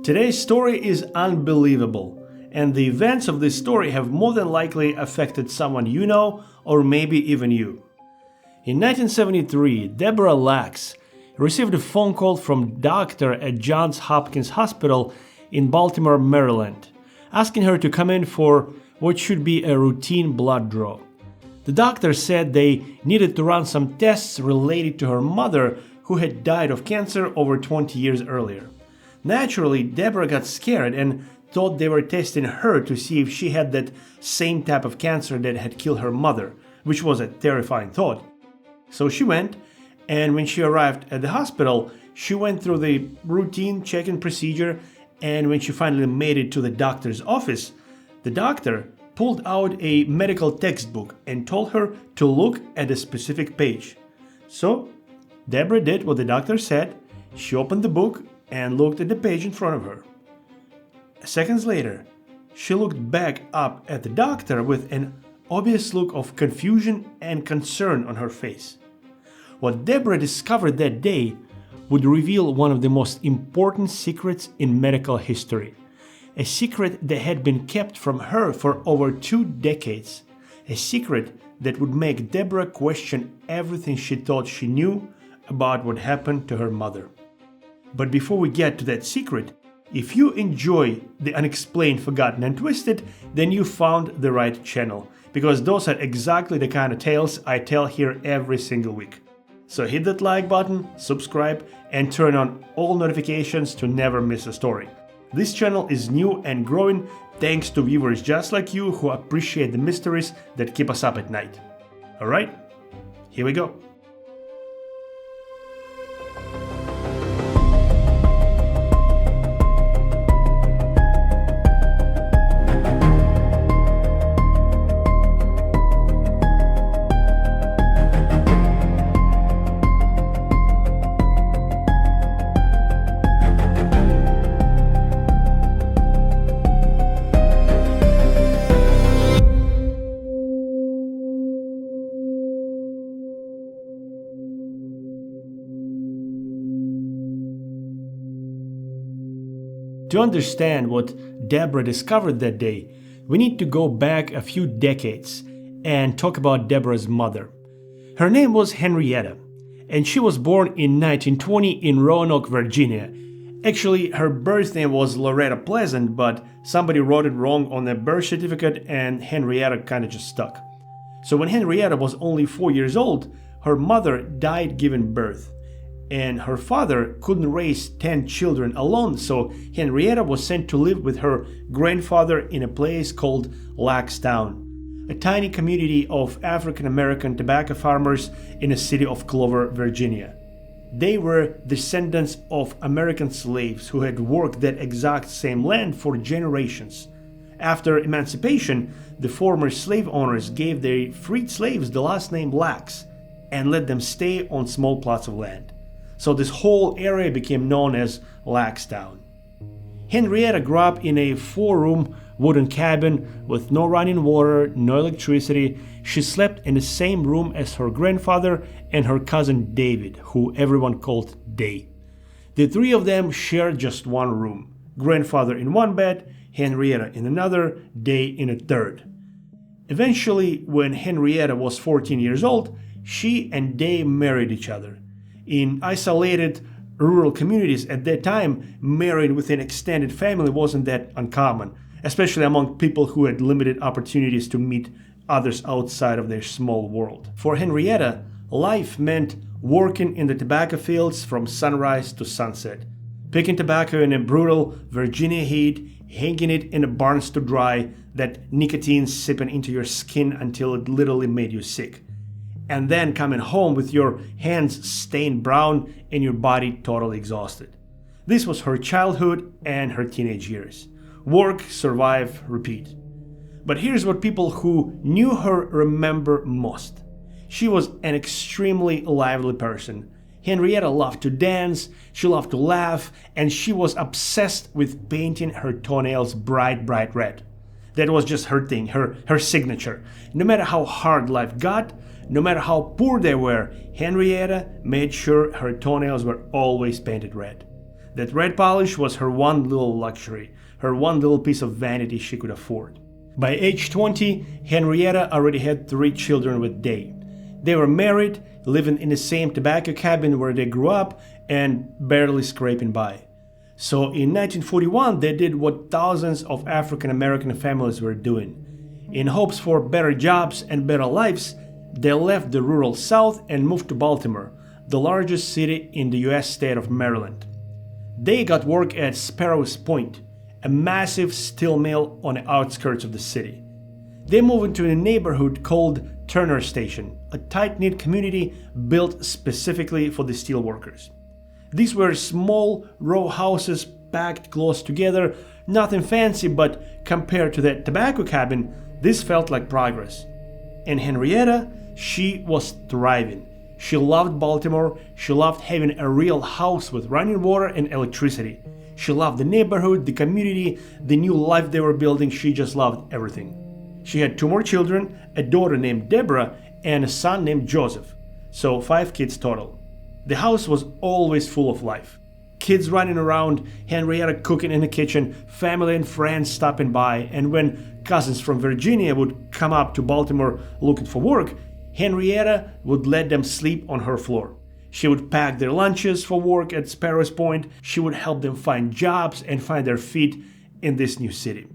Today's story is unbelievable, and the events of this story have more than likely affected someone you know, or maybe even you. In 1973, Deborah Lax received a phone call from a doctor at Johns Hopkins Hospital in Baltimore, Maryland, asking her to come in for what should be a routine blood draw. The doctor said they needed to run some tests related to her mother, who had died of cancer over 20 years earlier. Naturally, Deborah got scared and thought they were testing her to see if she had that same type of cancer that had killed her mother, which was a terrifying thought. So she went, and when she arrived at the hospital, she went through the routine check-in procedure, and when she finally made it to the doctor's office, the doctor pulled out a medical textbook and told her to look at a specific page. So Deborah did what the doctor said. She opened the book and looked at the page in front of her. Seconds later, she looked back up at the doctor with an obvious look of confusion and concern on her face. What Deborah discovered that day would reveal one of the most important secrets in medical history. A secret that had been kept from her for over 2 decades. A secret that would make Deborah question everything she thought she knew about what happened to her mother. But before we get to that secret, if you enjoy the unexplained, forgotten, and twisted, then you found the right channel, because those are exactly the kind of tales I tell here every single week. So hit that like button, subscribe, and turn on all notifications to never miss a story. This channel is new and growing thanks to viewers just like you who appreciate the mysteries that keep us up at night. Alright, here we go. To understand what Deborah discovered that day, we need to go back a few decades and talk about Deborah's mother. Her name was HENRIETTA, and she was born in 1920 in Roanoke, Virginia. Actually, her birth name was Loretta Pleasant, but somebody wrote it wrong on the birth certificate and HENRIETTA kind of just stuck. So when HENRIETTA was only 4 years old, her mother died giving birth. And her father couldn't raise 10 children alone, so HENRIETTA was sent to live with her grandfather in a place called Laxtown, a tiny community of African-American tobacco farmers in the city of Clover, Virginia. They were descendants of American slaves who had worked that exact same land for generations. After emancipation, the former slave owners gave their freed slaves the last name Lax and let them stay on small plots of land. So this whole area became known as Laxtown. HENRIETTA grew up in a 4-room wooden cabin with no running water, no electricity. She slept in the same room as her grandfather and her cousin David, who everyone called Day. The 3 of them shared just one room. Grandfather in one bed, HENRIETTA in another, Day in a third. Eventually, when HENRIETTA was 14 years old, she and Day married each other. In isolated rural communities at that time, marrying with an extended family wasn't that uncommon, especially among people who had limited opportunities to meet others outside of their small world. For HENRIETTA, life meant working in the tobacco fields from sunrise to sunset, picking tobacco in a brutal Virginia heat, hanging it in the barns to dry, that nicotine sipping into your skin until it literally made you sick. And then coming home with your hands stained brown and your body totally exhausted. This was her childhood and her teenage years. Work, survive, repeat. But here's what people who knew her remember most. She was an extremely lively person. HENRIETTA loved to dance, she loved to laugh, and she was obsessed with painting her toenails bright red. That was just her thing, her signature. No matter how hard life got, no matter how poor they were, HENRIETTA made sure her toenails were always painted red. That red polish was her one little luxury, her one little piece of vanity she could afford. By age 20, Henrietta already had 3 children with Day. They were married, living in the same tobacco cabin where they grew up, and barely scraping by. So in 1941, they did what thousands of African American families were doing. In hopes for better jobs and better lives, they left the rural South and moved to Baltimore, the largest city in the US state of Maryland. They got work at Sparrows Point, a massive steel mill on the outskirts of the city. They moved into a neighborhood called Turner Station, a tight-knit community built specifically for the steel workers. These were small row houses packed close together, nothing fancy, but compared to that tobacco cabin, this felt like progress. And Henrietta, she was thriving. She loved Baltimore, she loved having a real house with running water and electricity. She loved the neighborhood, the community, the new life they were building. She just loved everything. She had 2 more children, a daughter named Deborah and a son named Josef, so 5 kids total. The house was always full of life. Kids running around, Henrietta cooking in the kitchen, family and friends stopping by, and when cousins from Virginia would come up to Baltimore looking for work, Henrietta would let them sleep on her floor. She would pack their lunches for work at Sparrows Point. She would help them find jobs and find their feet in this new city.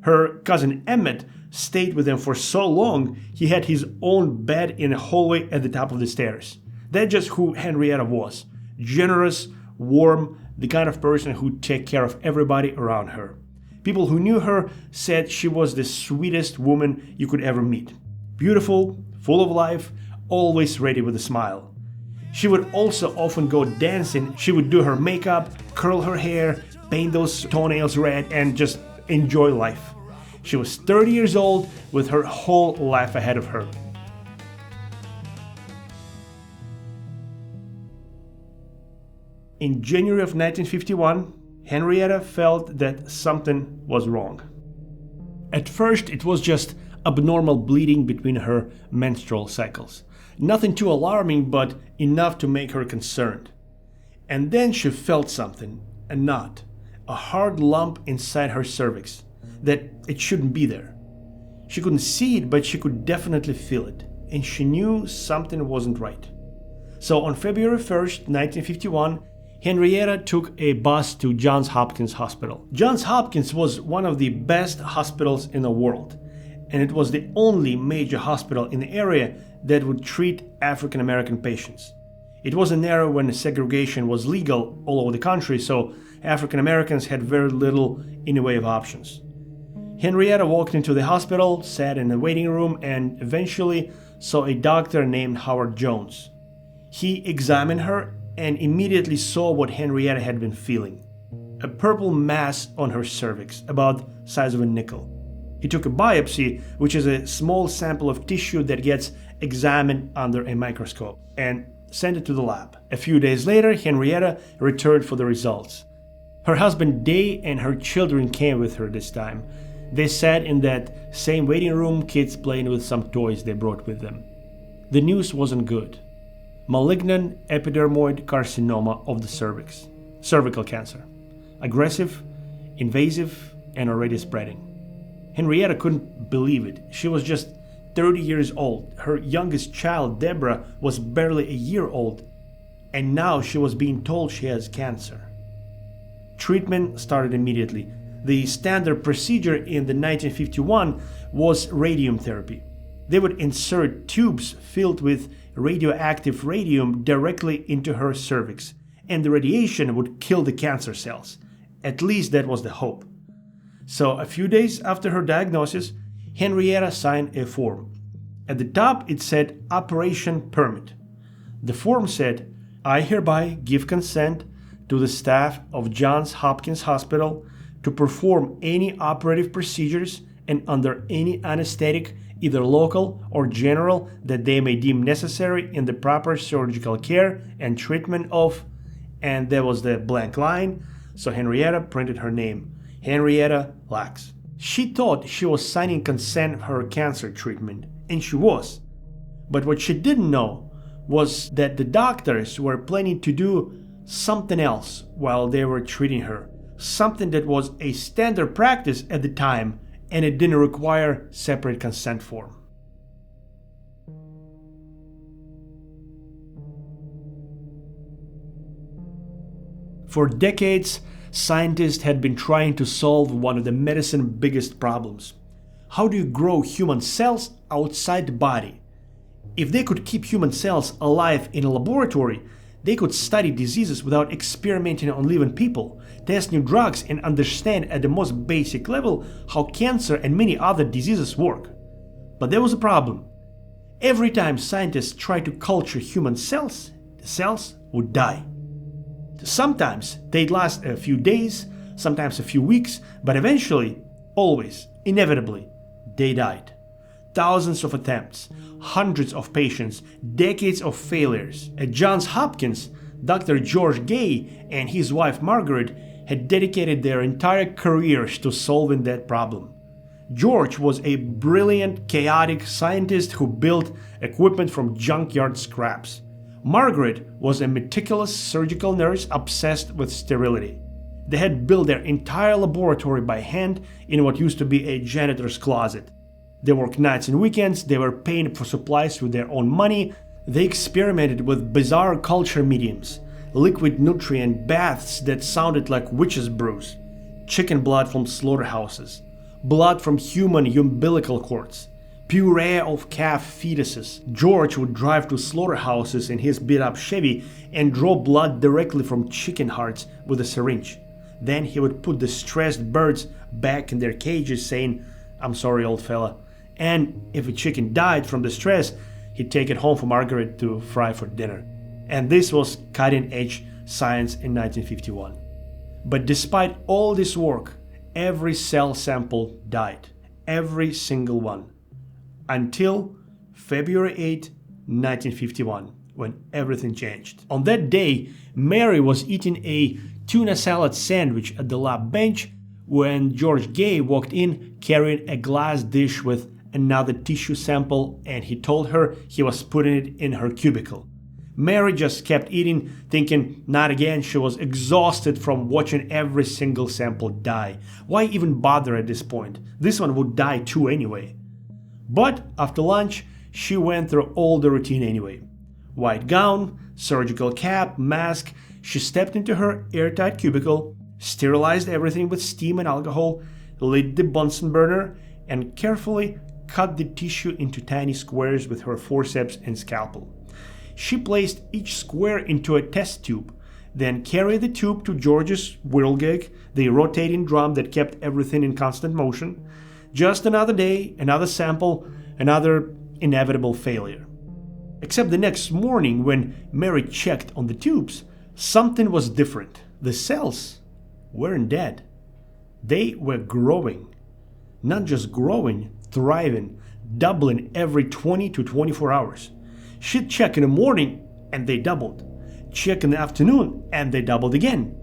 Her cousin Emmett stayed with them for so long, he had his own bed in a hallway at the top of the stairs. That's just who Henrietta was. Generous, warm, the kind of person who'd take care of everybody around her. People who knew her said she was the sweetest woman you could ever meet. Beautiful, full of life, always ready with a smile. She would also often go dancing. She would do her makeup, curl her hair, paint those toenails red, and just enjoy life. She was 30 years old with her whole life ahead of her. In January of 1951, Henrietta felt that something was wrong. At first, it was just abnormal bleeding between her menstrual cycles. Nothing too alarming, but enough to make her concerned. And then she felt something, a knot, a hard lump inside her cervix, that it shouldn't be there. She couldn't see it, but she could definitely feel it, and she knew something wasn't right. So on February 1st, 1951, Henrietta took a bus to Johns Hopkins Hospital. Johns Hopkins was one of the best hospitals in the world, and it was the only major hospital in the area that would treat African American patients. It was an era when segregation was legal all over the country, so African Americans had very little in the way of options. Henrietta walked into the hospital, sat in the waiting room, and eventually saw a doctor named Howard Jones. He examined her and immediately saw what Henrietta had been feeling. A purple mass on her cervix, about the size of a nickel. He took a biopsy, which is a small sample of tissue that gets examined under a microscope, and sent it to the lab. A few days later, Henrietta returned for the results. Her husband Day and her children came with her this time. They sat in that same waiting room, kids playing with some toys they brought with them. The news wasn't good. Malignant epidermoid carcinoma of the cervix, cervical cancer. Aggressive, invasive, and already spreading. Henrietta couldn't believe it. She was just 30 years old. Her youngest child, Deborah, was barely a year old, and now she was being told she has cancer. Treatment started immediately. The standard procedure in the 1951 was radium therapy. They would insert tubes filled with radioactive radium directly into her cervix, and the radiation would kill the cancer cells. At least that was the hope. So a few days after her diagnosis, Henrietta signed a form. At the top it said Operation Permit. The form said, "I hereby give consent to the staff of Johns Hopkins Hospital to perform any operative procedures and under any anesthetic, either local or general, that they may deem necessary in the proper surgical care and treatment of," and there was the blank line, so Henrietta printed her name, Henrietta Lacks. She thought she was signing consent for her cancer treatment, and she was. But what she didn't know was that the doctors were planning to do something else while they were treating her, something that was a standard practice at the time and it didn't require separate consent form. For decades, scientists had been trying to solve one of the medicine's biggest problems. How do you grow human cells outside the body? If they could keep human cells alive in a laboratory, they could study diseases without experimenting on living people, test new drugs, and understand at the most basic level how cancer and many other diseases work. But there was a problem. Every time scientists tried to culture human cells, the cells would die. Sometimes they'd last a few days, sometimes a few weeks, but eventually, always, inevitably, they died. Thousands of attempts, hundreds of patients, decades of failures. At Johns Hopkins, Dr. George Gay and his wife Margaret had dedicated their entire careers to solving that problem. George was a brilliant, chaotic scientist who built equipment from junkyard scraps. Margaret was a meticulous surgical nurse obsessed with sterility. They had built their entire laboratory by hand in what used to be a janitor's closet. They worked nights and weekends, they were paying for supplies with their own money, they experimented with bizarre culture mediums, liquid nutrient baths that sounded like witches' brews, chicken blood from slaughterhouses, blood from human umbilical cords, puree of calf fetuses. George would drive to slaughterhouses in his beat-up Chevy and draw blood directly from chicken hearts with a syringe. Then he would put the stressed birds back in their cages saying, "I'm sorry, old fella." And if a chicken died from the stress, he'd take it home for Margaret to fry for dinner. And this was cutting-edge science in 1951. But despite all this work, every cell sample died. Every single one. Until February 8, 1951, when everything changed. On that day, Mary was eating a tuna salad sandwich at the lab bench when George Gay walked in carrying a glass dish with another tissue sample, and he told her he was putting it in her cubicle. Mary just kept eating, thinking, not again. She was exhausted from watching every single sample die. Why even bother at this point? This one would die too anyway. But after lunch, she went through all the routine anyway. White gown, surgical cap, mask. She stepped into her airtight cubicle, sterilized everything with steam and alcohol, lit the Bunsen burner, and carefully cut the tissue into tiny squares with her forceps and scalpel. She placed each square into a test tube, then carried the tube to George's whirlgig, the rotating drum that kept everything in constant motion. Just another day, another sample, another inevitable failure. Except the next morning when Mary checked on the tubes, something was different. The cells weren't dead. They were growing. Not just growing, thriving, doubling every 20 to 24 hours. She'd check in the morning and they doubled. Check in the afternoon and they doubled again.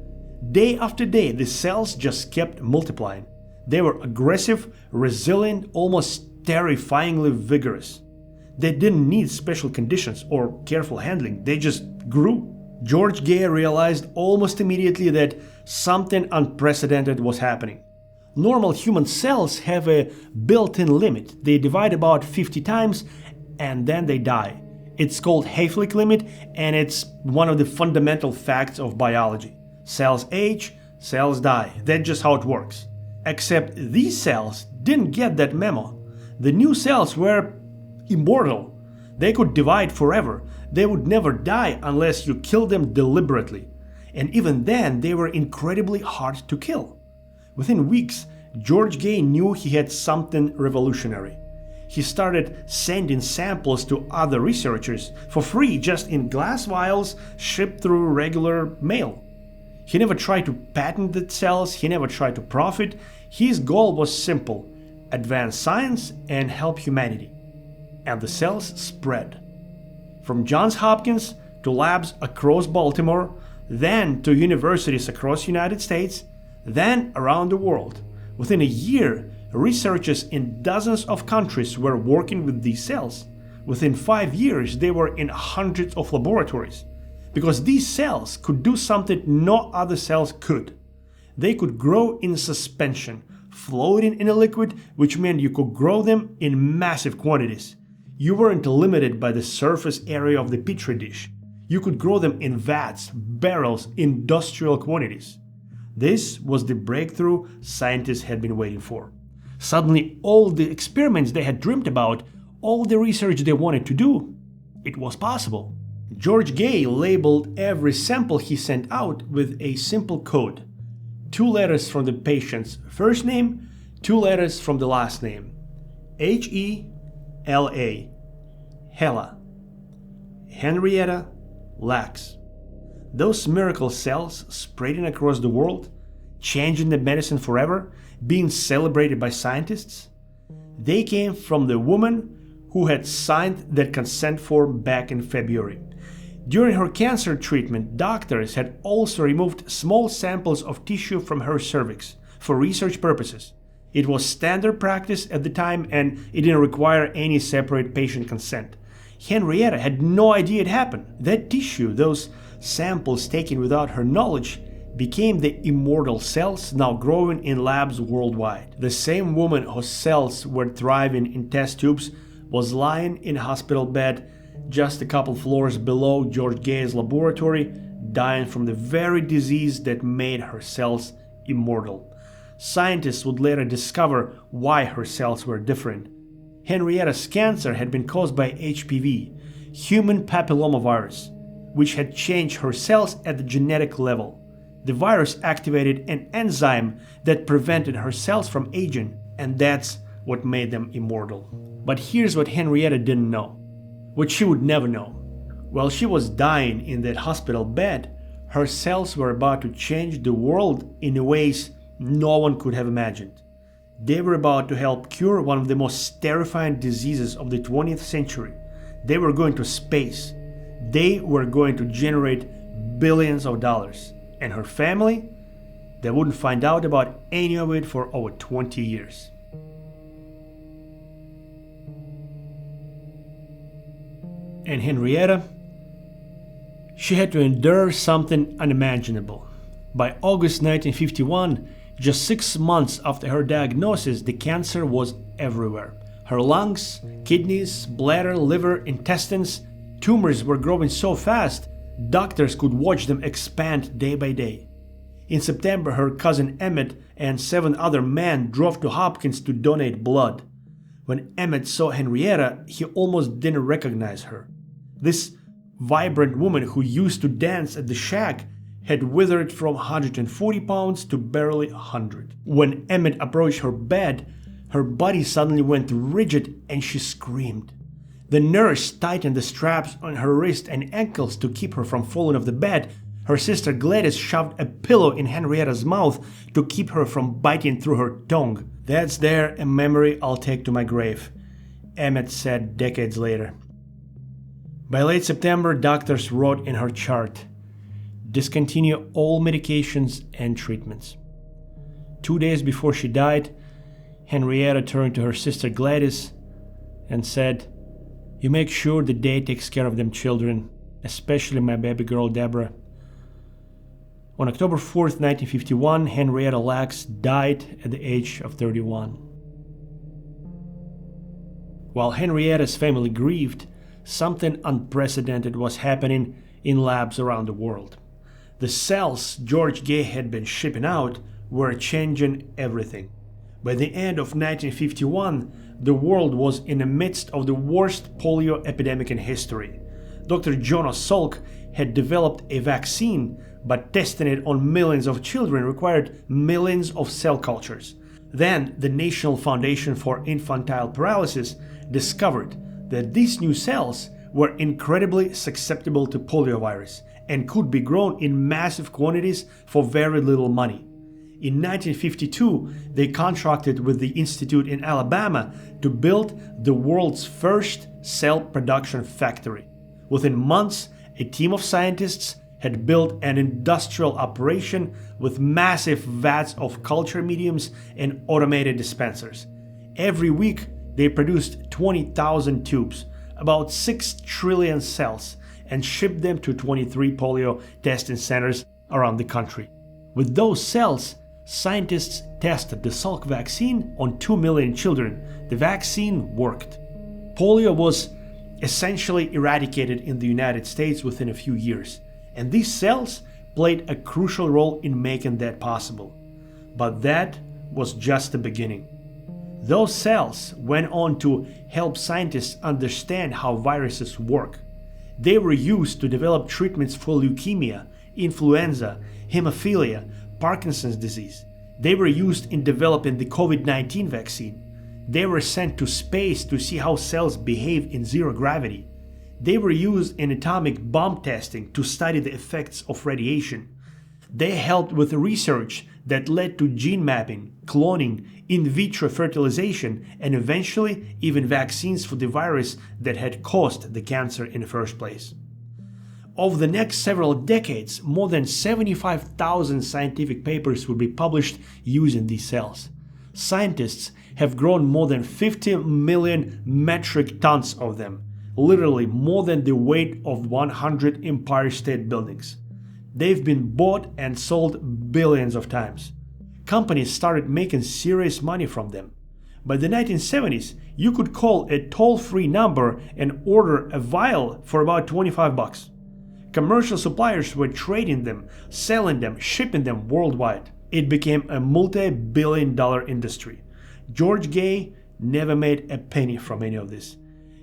Day after day, the cells just kept multiplying. They were aggressive, resilient, almost terrifyingly vigorous. They didn't need special conditions or careful handling, they just grew. George Gay realized almost immediately that something unprecedented was happening. Normal human cells have a built-in limit. They divide about 50 times and then they die. It's called Hayflick limit, and it's one of the fundamental facts of biology. Cells age, cells die. That's just how it works. Except these cells didn't get that memo. The new cells were immortal. They could divide forever. They would never die unless you killed them deliberately. And even then, they were incredibly hard to kill. Within weeks, George Gay knew he had something revolutionary. He started sending samples to other researchers for free, just in glass vials shipped through regular mail. He never tried to patent the cells, he never tried to profit. His goal was simple: advance science and help humanity. And the cells spread. From Johns Hopkins to labs across Baltimore, then to universities across the United States, then around the world. Within a year, researchers in dozens of countries were working with these cells. Within 5 years, they were in hundreds of laboratories. because these cells could do something no other cells could. They could grow in suspension, floating in a liquid, which meant you could grow them in massive quantities. You weren't limited by the surface area of the petri dish. You could grow them in vats, barrels, industrial quantities. This was the breakthrough scientists had been waiting for. Suddenly, all the experiments they had dreamed about, all the research they wanted to do, it was possible. George Gay labeled every sample he sent out with a simple code. 2 letters from the patient's first name, 2 letters from the last name. HeLa. HeLa. Henrietta Lacks. Those miracle cells spreading across the world, changing the medicine forever, being celebrated by scientists, they came from the woman who had signed that consent form back in February. During her cancer treatment, doctors had also removed small samples of tissue from her cervix for research purposes. It was standard practice at the time and it didn't require any separate patient consent. Henrietta had no idea it happened. That tissue, those samples taken without her knowledge, became the immortal cells now growing in labs worldwide. The same woman whose cells were thriving in test tubes was lying in a hospital bed just a couple floors below George Gay's laboratory, dying from the very disease that made her cells immortal. Scientists would later discover why her cells were different. Henrietta's cancer had been caused by HPV, human papillomavirus, which had changed her cells at the genetic level. The virus activated an enzyme that prevented her cells from aging, and that's what made them immortal. But here's what Henrietta didn't know, what she would never know. While she was dying in that hospital bed, her cells were about to change the world in ways no one could have imagined. They were about to help cure one of the most terrifying diseases of the 20th century. They were going to space. They were going to generate billions of dollars. And her family, they wouldn't find out about any of it for over 20 years. And Henrietta, she had to endure something unimaginable. By August 1951, just 6 months after her diagnosis, the cancer was everywhere. Her lungs, kidneys, bladder, liver, intestines, tumors were growing so fast, doctors could watch them expand day by day. In September, her cousin Emmett and 7 other men drove to Hopkins to donate blood. When Emmett saw Henrietta, he almost didn't recognize her. This vibrant woman who used to dance at the shack had withered from 140 pounds to barely 100. When Emmett approached her bed, her body suddenly went rigid and she screamed. The nurse tightened the straps on her wrists and ankles to keep her from falling off the bed. Her sister Gladys shoved a pillow in Henrietta's mouth to keep her from biting through her tongue. "That's there, a memory I'll take to my grave," Emmett said decades later. By late September, doctors wrote in her chart, "Discontinue all medications and treatments." 2 days before she died, Henrietta turned to her sister Gladys and said, "You make sure the day takes care of them children, especially my baby girl Deborah." On October 4th, 1951, Henrietta Lacks died at the age of 31. While Henrietta's family grieved, something unprecedented was happening in labs around the world. The cells George Gay had been shipping out were changing everything. By the end of 1951, the world was in the midst of the worst polio epidemic in history. Dr. Jonas Salk had developed a vaccine, but testing it on millions of children required millions of cell cultures. Then the National Foundation for Infantile Paralysis discovered that these new cells were incredibly susceptible to poliovirus and could be grown in massive quantities for very little money. In 1952, they contracted with the Institute in Alabama to build the world's first cell production factory. Within months, a team of scientists had built an industrial operation with massive vats of culture mediums and automated dispensers. Every week, they produced 20,000 tubes, about 6 trillion cells, and shipped them to 23 polio testing centers around the country. With those cells, scientists tested the Salk vaccine on 2 million children. The vaccine worked. Polio was essentially eradicated in the United States within a few years, and these cells played a crucial role in making that possible. But that was just the beginning. Those cells went on to help scientists understand how viruses work. They were used to develop treatments for leukemia, influenza, hemophilia, Parkinson's disease. They were used in developing the COVID-19 vaccine. They were sent to space to see how cells behave in zero gravity. They were used in atomic bomb testing to study the effects of radiation. They helped with research that led to gene mapping, cloning, in vitro fertilization, and eventually even vaccines for the virus that had caused the cancer in the first place. Over the next several decades, more than 75,000 scientific papers will be published using these cells. Scientists have grown more than 50 million metric tons of them, literally more than the weight of 100 Empire State Buildings. They've been bought and sold billions of times. Companies started making serious money from them. By the 1970s, you could call a toll-free number and order a vial for about $25. Commercial suppliers were trading them, selling them, shipping them worldwide. It became a multi-billion-dollar industry. George Gay never made a penny from any of this.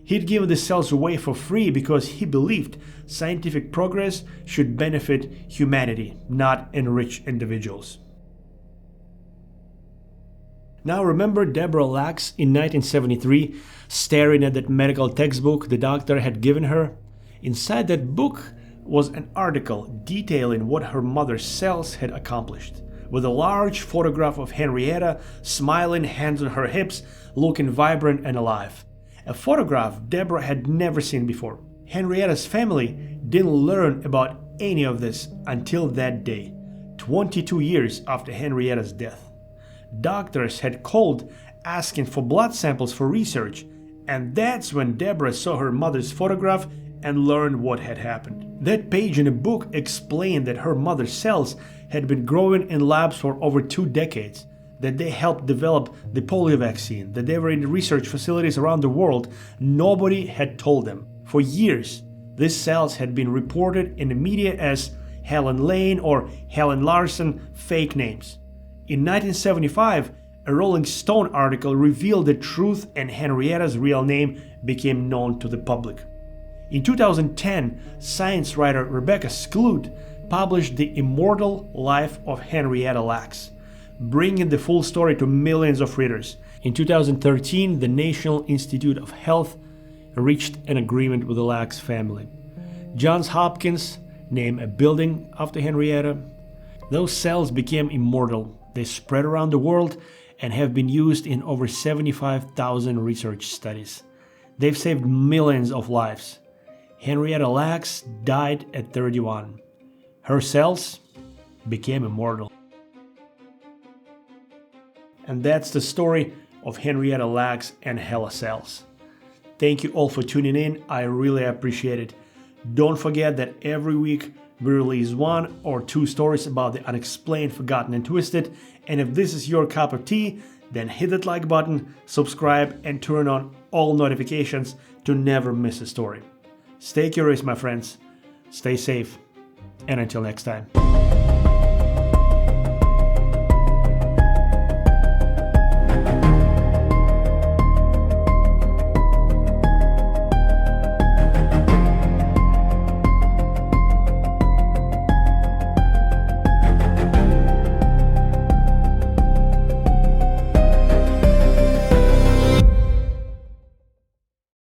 He'd given the cells away for free because he believed scientific progress should benefit humanity, not enrich individuals. Now remember Deborah Lacks in 1973 staring at that medical textbook the doctor had given her? Inside that book was an article detailing what her mother's cells had accomplished, with a large photograph of Henrietta smiling, hands on her hips, looking vibrant and alive. A photograph Deborah had never seen before. Henrietta's family didn't learn about any of this until that day, 22 years after Henrietta's death. Doctors had called asking for blood samples for research, and that's when Deborah saw her mother's photograph and learned what had happened. That page in a book explained that her mother's cells had been growing in labs for over 2 decades, that they helped develop the polio vaccine, that they were in research facilities around the world. Nobody had told them. For years, these cells had been reported in the media as Helen Lane or Helen Larson, fake names. In 1975, a Rolling Stone article revealed the truth and Henrietta's real name became known to the public. In 2010, science writer Rebecca Skloot published The Immortal Life of Henrietta Lacks, bringing the full story to millions of readers. In 2013, the National Institute of Health reached an agreement with the Lacks family. Johns Hopkins named a building after Henrietta. Those cells became immortal. They spread around the world and have been used in over 75,000 research studies. They've saved millions of lives. Henrietta Lacks died at 31. Her cells became immortal. And that's the story of Henrietta Lacks and HeLa cells. Thank you all for tuning in. I really appreciate it. Don't forget that every week we release 1 or 2 stories about the unexplained, forgotten, and twisted. And if this is your cup of tea, then hit that like button, subscribe, and turn on all notifications to never miss a story. Stay curious, my friends. Stay safe. And until next time.